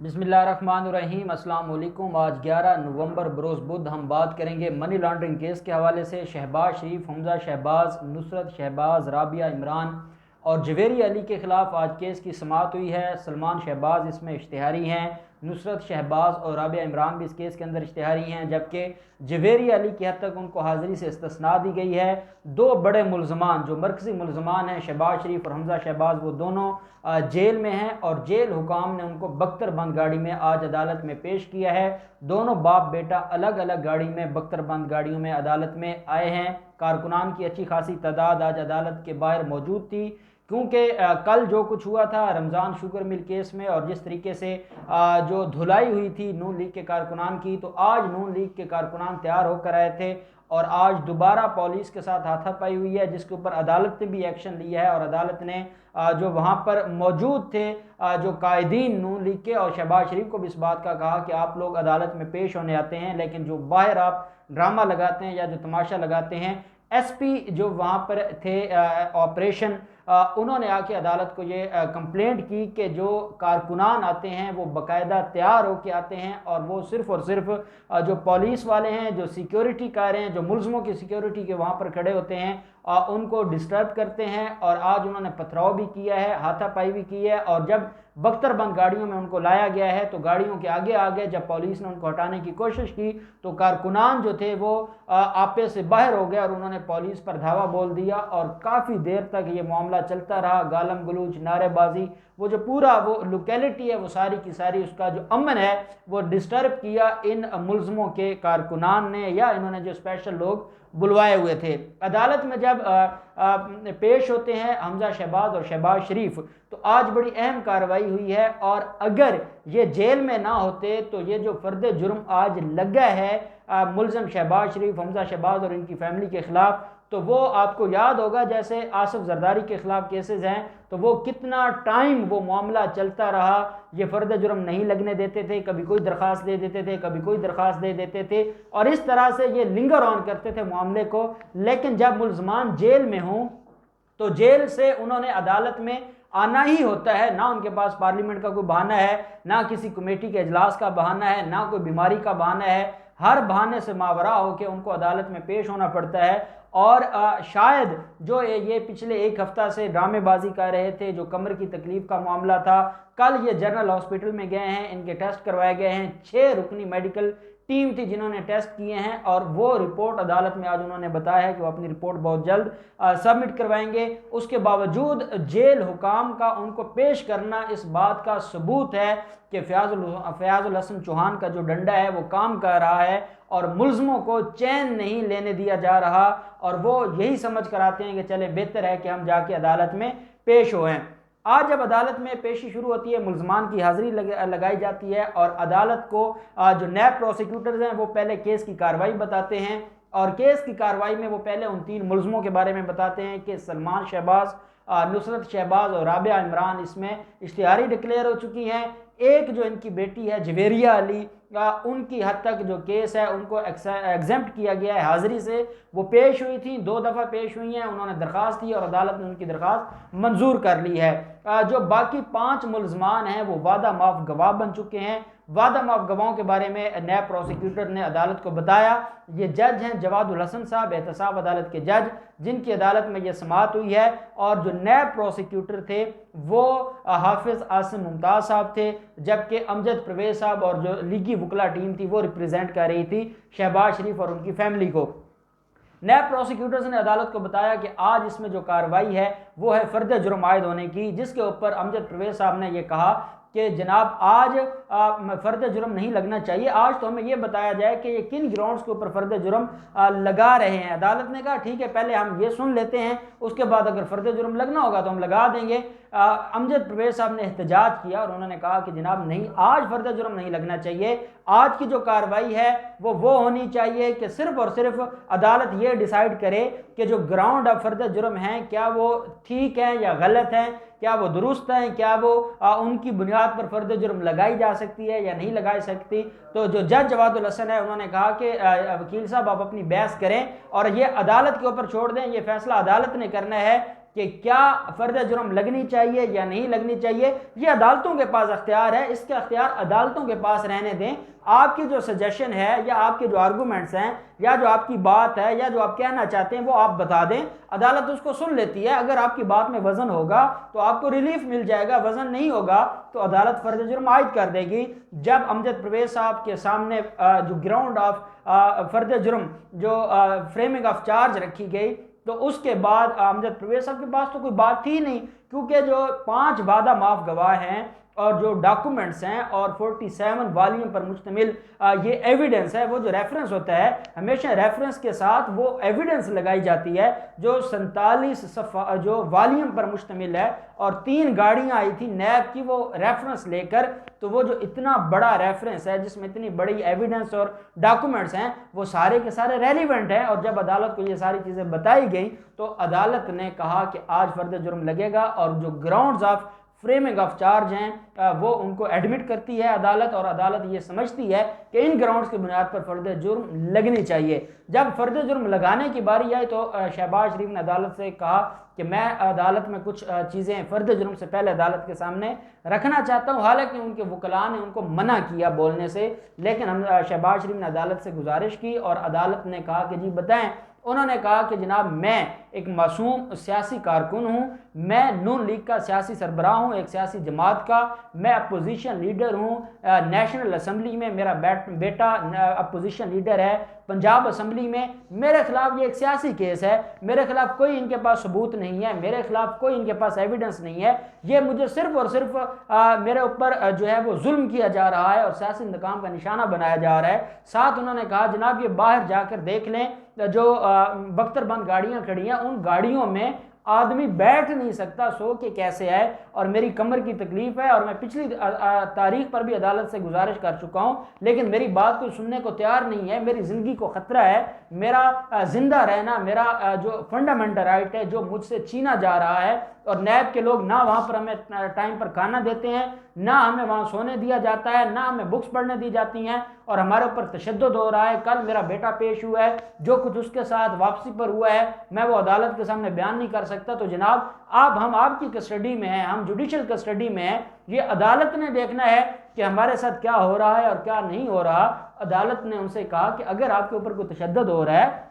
बिस्मिल्लाहिर्रहमानिर्रहीम अस्सलाम वालेकुम। आज 11 नवंबर बरोज़ बुध हम बात करेंगे मनी लॉन्ड्रिंग केस के हवाले से। शहबाज शरीफ, हमजा शहबाज, नुसरत शहबाज, राबिया इमरान और जवेरी अली के ख़िलाफ़ आज केस की समाअत हुई है। सलमान शहबाज इसमें इश्तिहारी हैं, नुसरत शहबाज और राबिया इमरान भी इस केस के अंदर इश्तिहारी हैं, जबकि जवेरी अली की हद तक उनको हाज़िरी से इस्तिस्ना दी गई है। दो बड़े मुलजमान जो मरकज़ी मुलजमान हैं, शहबाज शरीफ और हमजा शहबाज, वो दोनों जेल में हैं और जेल हुकाम ने उनको बख्तरबंद गाड़ी में आज अदालत में पेश किया है। दोनों बाप बेटा अलग अलग गाड़ी में बख्तरबंद गाड़ियों में अदालत में आए हैं। कारकुनान की अच्छी खासी तादाद आज अदालत के बाहर मौजूद थी, क्योंकि कल जो कुछ हुआ था रमज़ान शुगर मिल केस में और जिस तरीके से जो धुलाई हुई थी नून लीग के कारकुनान की, तो आज नून लीग के कारकुनान तैयार होकर आए थे और आज दोबारा पुलिस के साथ हाथापाई हुई है, जिसके ऊपर अदालत ने भी एक्शन लिया है। और अदालत ने जो वहाँ पर मौजूद थे जो कायदीन नून लीग के और शहबाज शरीफ को भी इस बात का कहा कि आप लोग अदालत में पेश होने आते हैं, लेकिन जो बाहर आप ड्रामा लगाते हैं या जो तमाशा लगाते हैं। एसपी जो वहाँ पर थे ऑपरेशन, उन्होंने आके अदालत को ये कंप्लेंट की कि जो कारकुनान आते हैं वो बाकायदा तैयार होके आते हैं और वो सिर्फ़ और सिर्फ जो पुलिस वाले हैं, जो सिक्योरिटी कार हैं, जो मुल्ज़मों की सिक्योरिटी के वहाँ पर खड़े होते हैं, उनको डिस्टर्ब करते हैं। और आज उन्होंने पथराव भी किया है, हाथापाई भी की है। और जब बख्तरबंद गाड़ियों में उनको लाया गया है तो गाड़ियों के आगे आगे जब पुलिस ने उनको हटाने की कोशिश की तो कारकुनान जो थे वो आपे से बाहर हो गए और उन्होंने पुलिस पर धावा बोल दिया और काफ़ी देर तक ये मामला चलता रहा। गालम गलूच, नारेबाजी, वो जो पूरा वो लोकेलिटी है वो सारी की सारी उसका जो अमन है वो डिस्टर्ब किया इन मुल्ज़मों के कारकुनान ने, या इन्होंने जो स्पेशल लोग बुलवाए हुए थे। अदालत में जब पेश होते हैं हमजा शहबाज और शहबाज शरीफ, तो आज बड़ी अहम कार्रवाई हुई है। और अगर ये जेल में ना होते तो ये जो फर्द जुर्म आज लगा है मुल्ज़म शहबाज शरीफ, हमजा शहबाज और इनकी फैमिली के ख़िलाफ़, तो वो आपको याद होगा जैसे आसिफ जरदारी के ख़िलाफ़ केसेस हैं तो वो कितना टाइम वो मामला चलता रहा। ये फ़र्द जुर्म नहीं लगने देते थे, कभी कोई दरख्वास्त दे देते थे, कभी कोई दरख्वास्त दे देते थे और इस तरह से ये लिंगर ऑन करते थे मामले को। लेकिन जब मुल्ज़मान जेल में हों तो जेल से उन्होंने अदालत में आना ही होता है। ना उनके पास पार्लियामेंट का कोई बहाना है, ना किसी कमेटी के इजलास का बहाना है, ना कोई बीमारी का बहाना है। हर बहाने से मावरा होकर उनको अदालत में पेश होना पड़ता है। और शायद जो ये पिछले एक हफ्ता से ड्रामेबाजी कर रहे थे, जो कमर की तकलीफ का मामला था, कल ये जनरल हॉस्पिटल में गए हैं, इनके टेस्ट करवाए गए हैं। 6 रुकनी मेडिकल टीम थी जिन्होंने टेस्ट किए हैं और वो रिपोर्ट अदालत में आज उन्होंने बताया है कि वो अपनी रिपोर्ट बहुत जल्द सबमिट करवाएंगे। उसके बावजूद जेल हुकाम का उनको पेश करना इस बात का सबूत है कि फयाजुल हसन चौहान का जो डंडा है वो काम कर रहा है और मुल्ज़मों को चैन नहीं लेने दिया जा रहा। और वो यही समझ कर आते हैं कि चले बेहतर है कि हम जाके अदालत में पेश होएं। आज जब अदालत में पेशी शुरू होती है, मुल्ज़मान की हाज़िरी लगाई जाती है और अदालत को जो नैब प्रोसिक्यूटर्स हैं वो पहले केस की कार्रवाई बताते हैं और केस की कार्रवाई में वो पहले उन 3 मुल्ज़मों के बारे में बताते हैं कि सलमान शहबाज, नुसरत शहबाज और राबिया इमरान इसमें इश्तिहारी डिक्लेयर हो चुकी हैं। एक जो इनकी बेटी है जवेरिया अली, उनकी हद तक जो केस है उनको एग्जेम्प्ट किया गया है हाज़िरी से। वो पेश हुई थी, 2 दफ़ा पेश हुई हैं, उन्होंने दरख्वास्त दी और अदालत ने उनकी दरख्वास्त मंजूर कर ली है। जो बाकी 5 मुल्ज़मान हैं वो वादा माफ़ गवाह बन चुके हैं। वादा माफ़ गवाहों के बारे में नैब प्रोसिक्यूटर ने अदालत को बताया। ये जज हैं जवादुल हसन साहब, एहतसाब अदालत के जज, जिनकी अदालत में ये समाअत हुई है। और जो नैब प्रोसिक्यूटर थे वो हाफिज़ आसिम मुमताज़ साहब थे, जबकि अमजद परवेज़ साहब और जो लीगी वकला टीम थी वो रिप्रेजेंट कर रही थी शहबाज शरीफ और उनकी फैमिली को। नैब प्रोसिक्यूटर्स ने अदालत को बताया कि आज इसमें जो कार्रवाई है वो है फ़र्द जुर्म आयद होने की, जिसके ऊपर अमजद परवेज़ साहब ने यह कहा कि जनाब आज फ़र्द जुर्म नहीं लगना चाहिए, आज तो हमें यह बताया जाए कि ये किन ग्राउंड्स के ऊपर फ़र्द जुर्म लगा रहे हैं। अदालत ने कहा ठीक है, पहले हम ये सुन लेते हैं, उसके बाद अगर फ़र्द जुर्म लगना होगा तो हम लगा देंगे। अमजद परवेज़ साहब ने एहतजाज किया और उन्होंने कहा कि जनाब नहीं, आज फ़र्द जुर्म नहीं लगना चाहिए। आज की जो कार्रवाई है वो होनी चाहिए कि सिर्फ़ और सिर्फ अदालत ये डिसाइड करे कि जो ग्राउंड ऑफ फ़र्द जुर्म हैं क्या वो ठीक हैं या गलत हैं, क्या वो दुरुस्त हैं, क्या वो उनकी बुनियाद पर फ़र्द जुर्म लगाई जा सकती है या नहीं लगाई सकती। तो जो जज जवादुल हसन है उन्होंने कहा कि वकील साहब आप अपनी बहस करें और ये अदालत के ऊपर छोड़ दें, ये फैसला अदालत ने करना है कि क्या फर्द जुर्म लगनी चाहिए या नहीं लगनी चाहिए, ये अदालतों के पास अख्तियार है, इसका अख्तियार अदालतों के पास रहने दें। आपकी जो सजेशन है या आपके जो आर्गूमेंट्स हैं या जो आपकी बात है या जो आप कहना चाहते हैं वो आप बता दें, अदालत उसको सुन लेती है। अगर आपकी बात में वजन होगा तो आपको रिलीफ मिल जाएगा, वजन नहीं होगा तो अदालत फर्द जुर्म आयद कर देगी। जब अमजद परवेज साहब के सामने जो ग्राउंड ऑफ फर्द जुर्म जो फ्रेमिंग ऑफ चार्ज रखी गई तो उसके बाद अमजद परवेज साहब के पास तो कोई बात थी नहीं, क्योंकि जो 5 वादा माफ गवाह हैं और जो डॉक्यूमेंट्स हैं और 47 वॉल्यूम पर मुश्तमिल ये एविडेंस है, वो जो रेफरेंस होता है हमेशा रेफरेंस के साथ वो एविडेंस लगाई जाती है जो 47 सफ़ा जो वॉल्यूम पर मुश्तमिल है और 3 गाड़ियां आई थी नैब की वो रेफरेंस लेकर। तो वो जो इतना बड़ा रेफरेंस है जिसमें इतनी बड़ी एविडेंस और डॉक्यूमेंट्स हैं वो सारे के सारे रेलिवेंट हैं। और जब अदालत को ये सारी चीज़ें बताई गई तो अदालत ने कहा कि आज फर्द जुर्म लगेगा और जो grounds of framing of charge हैं वो उनको एडमिट करती है अदालत, और अदालत ये समझती है कि इन ग्राउंड्स की बुनियाद पर फर्द जुर्म लगनी चाहिए। जब फर्द जुर्म लगाने की बारी आई तो शहबाज शरीफ ने अदालत से कहा कि मैं अदालत में कुछ चीज़ें फर्द जुर्म से पहले अदालत के सामने रखना चाहता हूँ। हालांकि उनके वकला ने उनको मना किया बोलने से, लेकिन हम शहबाज शरीफ ने अदालत से गुजारिश की और अदालत ने कहा कि जी बताएं। उन्होंने कहा कि जनाब मैं एक मासूम सियासी कारकुन हूँ, मैं नून लीग का सियासी सरबराह हूँ, एक सियासी जमात का, मैं अपोजिशन लीडर हूँ। नेशनल असम्बली में मेरा बेटा अपोजिशन लीडर है, पंजाब असम्बली में मेरे खिलाफ ये एक सियासी केस है, मेरे खिलाफ कोई इनके पास सबूत नहीं है, मेरे खिलाफ कोई इनके पास एविडेंस नहीं है, ये मुझे सिर्फ और सिर्फ मेरे ऊपर जो है वो जुल्म किया जा रहा है और सियासी इंतकाम का निशाना बनाया जा रहा है। साथ उन्होंने कहा जनाब ये बाहर जाकर देख लें जो बख्तरबंद गाड़ियां खड़ी हैं उन गाड़ियों में आदमी बैठ नहीं सकता, सो के कैसे है, और मेरी कमर की तकलीफ है और मैं पिछली तारीख पर भी अदालत से गुजारिश कर चुका हूं, लेकिन मेरी बात कोई सुनने को तैयार नहीं है, मेरी ज़िंदगी को ख़तरा है, मेरा जिंदा रहना मेरा जो फंडामेंटल राइट है जो मुझसे छीना जा रहा है। और नैब के लोग ना वहाँ पर हमें टाइम पर खाना देते हैं, ना हमें वहाँ सोने दिया जाता है, ना हमें बुक्स पढ़ने दी जाती हैं और हमारे ऊपर तशद्दुद हो रहा है। कल मेरा बेटा पेश हुआ है, जो कुछ उसके साथ वापसी पर हुआ है मैं वो अदालत के सामने बयान नहीं कर सकता। तो जनाब हम आपकी कस्टडी में हैं, हम जुडिशल कस्टडी में हैं, ये अदालत ने देखना है कि हमारे साथ क्या हो रहा है और क्या नहीं हो रहा। अदालत ने उनसे कहा कि अगर आपके ऊपर कोई तशद्दुद हो रहा है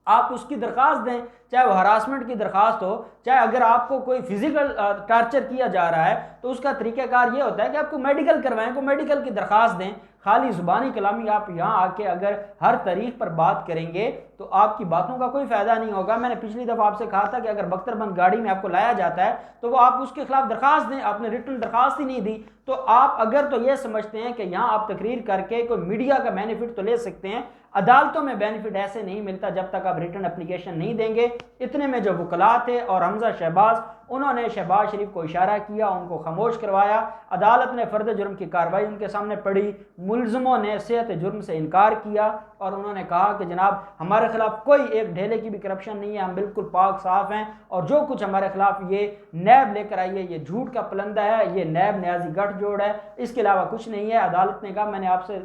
आप उसकी दरख्वास्त दें, चाहे वो हरासमेंट की दरख्वास्त हो, चाहे अगर आपको कोई फिजिकल टार्चर किया जा रहा है तो उसका तरीक़ाकार ये होता है कि आपको मेडिकल करवाएं, को मेडिकल की दरख्वास्त दें। खाली ज़ुबानी कलामी आप यहाँ आके अगर हर तारीख पर बात करेंगे तो आपकी बातों का कोई फ़ायदा नहीं होगा। मैंने पिछली दफ़ा आपसे कहा था कि अगर बख्तरबंद गाड़ी में आपको लाया जाता है तो वो आप उसके खिलाफ दरख्वास्त दें, आपने रिटन दरख्वास्त ही नहीं दी। तो आप अगर तो ये समझते हैं कि यहाँ आप तकरीर करके कोई मीडिया का बेनिफिट तो ले सकते हैं, अदालतों में बेनिफिट ऐसे नहीं मिलता जब तक आप रिटन एप्लीकेशन नहीं देंगे। इतने में जो वकला थे और हमजा शहबाज, उन्होंने शहबाज शरीफ को इशारा किया, उनको खामोश करवाया। अदालत ने फर्द जुर्म की कार्रवाई उनके सामने पड़ी, मुलजमों ने सेहत जुर्म से इनकार किया और उन्होंने कहा कि जनाब हमारे खिलाफ कोई एक ढेले की भी करप्शन नहीं है, हम बिल्कुल पाक साफ हैं और जो कुछ हमारे खिलाफ ये नैब लेकर आई है ये झूठ का पलंदा है, ये नैब न्याजी गठजोड़ है, इसके अलावा कुछ नहीं है। अदालत ने कहा मैंने आपसे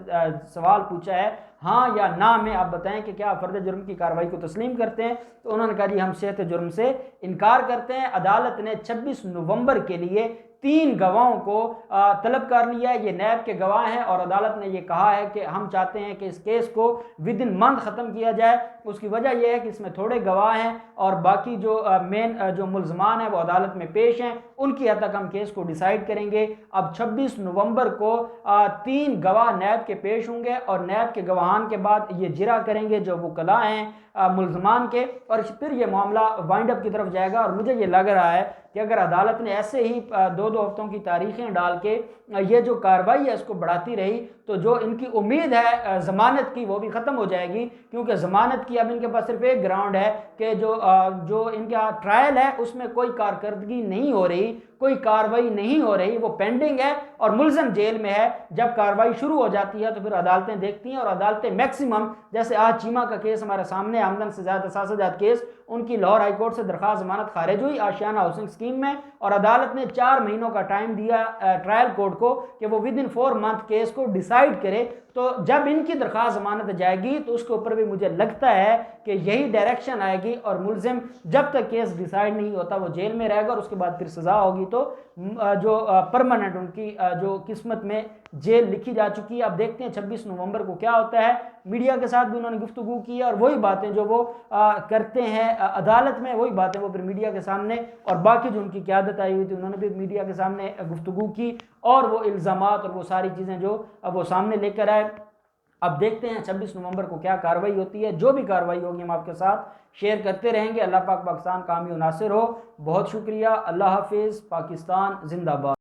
सवाल पूछा है हाँ या ना में आप बताएं कि क्या फर्द जुर्म की कार्रवाई को तस्लीम करते हैं। तो उन्होंने कहा जी हम सेहत जुर्म से इनकार करते हैं। अदालत ने 26 नवंबर के लिए 3 गवाहों को तलब कर लिया है, ये नैब के गवाह हैं और अदालत ने ये कहा है कि हम चाहते हैं कि इस केस को विद इन मंथ ख़त्म किया जाए। उसकी वजह यह है कि इसमें थोड़े गवाह हैं और बाकी जो मेन जो मुल्ज़मान हैं वो अदालत में पेश हैं, उनकी हद तक हम केस को डिसाइड करेंगे। अब 26 नवंबर को 3 गवाह नैब के पेश होंगे और नैब के गवाहान के बाद ये जिरा करेंगे जो वकला हैं मुल्ज़मान के, और फिर ये मामला वाइंड अप की तरफ जाएगा। और मुझे ये लग रहा है कि अगर अदालत ने ऐसे ही 2-2 हफ्तों की तारीखें डाल के ये जो कार्रवाई है इसको बढ़ाती रही तो जो इनकी उम्मीद है ज़मानत की वो भी ख़त्म हो जाएगी, क्योंकि ज़मानत की अब इनके पास सिर्फ एक ग्राउंड है कि जो इनका ट्रायल है उसमें कोई कारकर्दगी नहीं हो रही, कोई कार्रवाई नहीं हो रही, वो पेंडिंग है और मुलजम जेल में है। जब कार्रवाई शुरू हो जाती है तो फिर अदालतें देखती हैं और अदालतें मैक्सिमम, जैसे आज चीमा का केस हमारे सामने, आमदन से ज़्यादा साजात केस, उनकी लाहौर हाई कोर्ट से दरखास्त जमानत खारिज हुई आशियाना हाउसिंग स्कीम में और अदालत ने 4 महीनों का टाइम दिया ट्रायल कोर्ट को कि वो विद इन 4 मंथ केस को डिसाइड करे। तो जब इनकी दरखास्त जमानत जाएगी तो उसके ऊपर भी मुझे लगता है कि यही डायरेक्शन आएगी और मुलजिम जब तक केस डिसाइड नहीं होता वो जेल में रहेगा और उसके बाद फिर सज़ा होगी तो जो परमानेंट उनकी जो किस्मत में जेल लिखी जा चुकी है। अब देखते हैं 26 नवंबर को क्या होता है। मीडिया के साथ भी उन्होंने गुफ्तगू की है और वही बातें जो वो करते हैं अदालत में, वही बातें वो फिर मीडिया के सामने, और बाकी जो उनकी क़यादत आई हुई थी उन्होंने भी मीडिया के सामने गुफ्तगू की और वो इल्ज़ामात और वो सारी चीज़ें जो वो सामने लेकर आए। अब देखते हैं 26 नवंबर को क्या कार्रवाई होती है। जो भी कार्रवाई होगी हम आपके साथ शेयर करते रहेंगे। अल्लाह पाक पाकिस्तान कामी और नासिर हो। बहुत शुक्रिया। अल्लाह हाफिज़। पाकिस्तान जिंदाबाद।